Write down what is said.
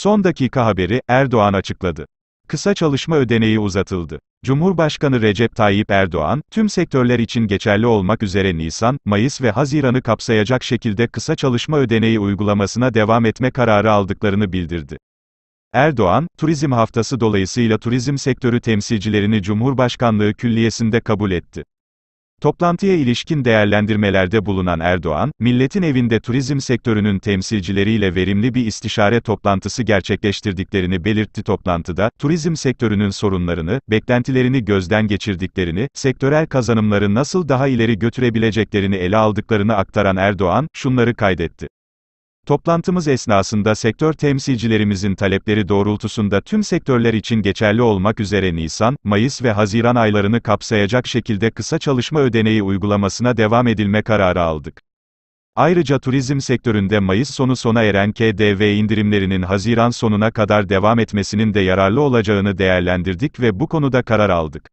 Son dakika haberi, Erdoğan açıkladı. Kısa çalışma ödeneği uzatıldı. Cumhurbaşkanı Recep Tayyip Erdoğan, tüm sektörler için geçerli olmak üzere Nisan, Mayıs ve Haziran'ı kapsayacak şekilde kısa çalışma ödeneği uygulamasına devam etme kararı aldıklarını bildirdi. Erdoğan, Turizm Haftası dolayısıyla turizm sektörü temsilcilerini Cumhurbaşkanlığı Külliyesi'nde kabul etti. Toplantıya ilişkin değerlendirmelerde bulunan Erdoğan, Milletin Evi'nde turizm sektörünün temsilcileriyle verimli bir istişare toplantısı gerçekleştirdiklerini belirtti. Toplantıda, turizm sektörünün sorunlarını, beklentilerini gözden geçirdiklerini, sektörel kazanımları nasıl daha ileri götürebileceklerini ele aldıklarını aktaran Erdoğan, şunları kaydetti. Toplantımız esnasında sektör temsilcilerimizin talepleri doğrultusunda tüm sektörler için geçerli olmak üzere Nisan, Mayıs ve Haziran aylarını kapsayacak şekilde kısa çalışma ödeneği uygulamasına devam edilme kararı aldık. Ayrıca turizm sektöründe Mayıs sonu sona eren KDV indirimlerinin Haziran sonuna kadar devam etmesinin de yararlı olacağını değerlendirdik ve bu konuda karar aldık.